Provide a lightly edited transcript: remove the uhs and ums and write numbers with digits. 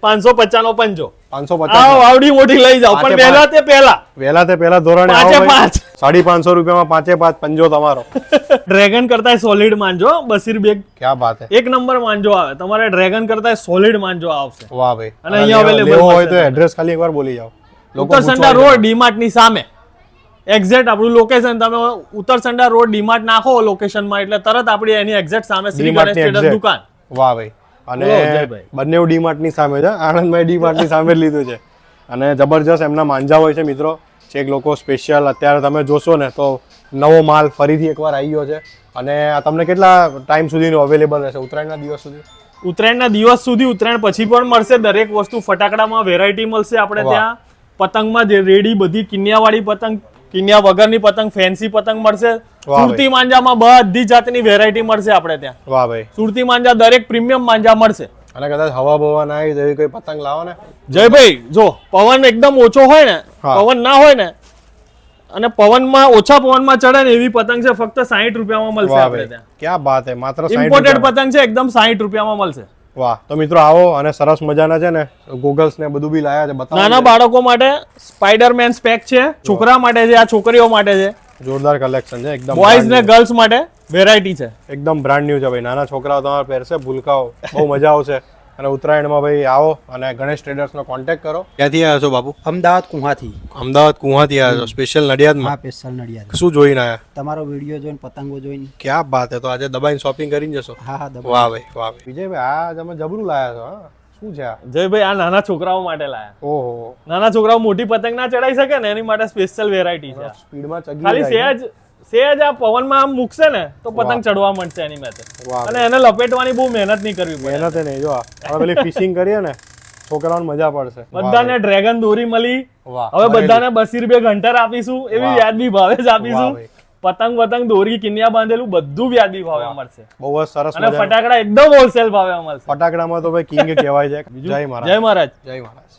550 પંજો 550 આવડી મોટી લઈ જાઓ, પણ વહેલા તે પહેલા ધોરણે આવો ભાઈ. 550 રૂપિયામાં 5 પંજો તમારો. ડ્રેગન કરતા સોલિડ માંજો બસીર બેગ, ક્યાં વાત હે, એક નંબર માંજો આવે તમારે. ડ્રેગન કરતા સોલિડ માંજો આવશે. વાહ ભાઈ. અને અહીંયા અવેલેબલ હોય તો એડ્રેસ ખાલી એકવાર બોલી જાઓ. ઉત્તરસંડા રોડ ડીમાર્ટ ની સામે એક્ઝેક્ટ આપણું લોકેશન. તમે ઉત્તરસંડા રોડ ડીમાર્ટ નાખો લોકેશન માં એટલે તરત આપણી એની એક્ઝેક્ટ સામે શ્રી ગણેશ ટ્રેડર્સ દુકાન. વાહ ભાઈ. અને બંને ડીમાર્ટ ની સામે છે, આણંદમાં ડીમાર્ટ ની સામે જ લીધું છે. અને જબરજસ્ત એમના માંજા હોય છે મિત્રો. ચેક લોકો સ્પેશિયલ અત્યારે તમે જોશો ને તો નવો માલ ફરીથી એકવાર આવી ગયો છે. અને આ તમને કેટલા ટાઈમ સુધીનું અવેલેબલ રહેશે? ઉત્તરાયણના દિવસ સુધી? ઉત્તરાયણના દિવસ સુધી, ઉત્તરાયણ પછી પણ મળશે. દરેક વસ્તુ ફટાકડામાં વેરાયટી મળશે આપણે ત્યાં. પતંગમાં જે રેડી બધી કિન્યાવાળી પતંગ, કિન્યા વગરની પતંગ, ફેન્સી પતંગ મળશે. સુરતી માંજામાં બધી જાતની વેરાયટી મળશે આપણે ત્યાં. વાહ ભાઈ. સુરતી માંજા દરેક પ્રીમિયમ માંજા મળશે. અને કદાચ હવા બવા ના આવી જેવી કોઈ પતંગ લાવો ને જયભાઈ, જો પવન એકદમ ઓછો હોય ને, પવન ના હોય ને, અને પવનમાં ઓછા પવનમાં ચડે ને એવી પતંગ છે, ફક્ત 60 રૂપિયામાં મળશે આપણે ત્યાં. ક્યાં વાત હે, માત્ર 60 ઇમ્પોર્ટેડ પતંગ છે, એકદમ 60 રૂપિયામાં મળશે. વાહ. તો મિત્રો આવો, અને સરસ મજાના છે ને ગોગલ્સ ને બધું બી લાયા છે. બતાવો. નાના બાળકો માટે સ્પાઈડરમેન સ્પેક છે, છોકરા માટે છે, આ છોકરીઓ માટે છે. જોરદાર કલેક્શન છે એકદમ. બોયઝ ને ગર્લ્સ માટે વેરાયટી છે, એકદમ બ્રાન્ડ ન્યુ છે ભાઈ. નાના છોકરાઓ તમારે પહેરશે, ભૂલકાઓ, બહુ મજા આવશે. અને ઉત્તરાયણમાં ભાઈ આવો અને ગણેશ ટ્રેડર્સ નો કોન્ટેક્ટ કરો. ક્યાંથી આવ્યા છો બાપુ? અમદાવાદ કુહાથી. અમદાવાદ કુહાથી આવ્યા છો? સ્પેશિયલ નડિયાદમાં? હા, સ્પેશિયલ નડિયાદ. શું જોઈને આવ્યા? તમારો વિડીયો જોઈને, પતંગો જોઈને. ક્યાં વાત હે. તો આજે દબાઈને શોપિંગ કરીને જશો? હા હા. વાહ ભાઈ, વાહ ભાઈ. વિજયભાઈ, આ તમે જબરું લાયા છો. હા, શું છે આ? જયભાઈ, આ નાના છોકરાઓ માટે લાયા. ઓહો. નાના છોકરાઓ મોટી પતંગ ના ચડાઈ શકે ને એની માટે સ્પેશિયલ વેરાયટી છે. સ્પીડમાં ચગી ખાલી સેજ આ પવનમાં આમ મૂકશે ને તો પતંગ ચડવા માંડશે એની માથે. અને એને લપેટવાની બહુ મહેનત નહીં કરવી પડે. મહેનત નહીં. જો હવે પેલી ફિશિંગ કરીએ ને, છોકરાઓને મજા પડશે. બધાને ડ્રેગન દોરી મળી. હવે બધાને 2 રૂપિયા ઘંટર આપીશું, એવી વ્યાજબી ભાવે જ આપીશું. પતંગ દોરી કિન્યા બાંધેલું બધું વ્યાજબી ભાવે મળશે. બહુ જ સરસ. અને ફટાકડા એકદમ હોલસેલ ભાવે મળશે. ફટાકડામાં તો ભાઈ કિંગ કહેવાય છે. જય મહારાજ. જય મહારાજ. જય મહારાજ.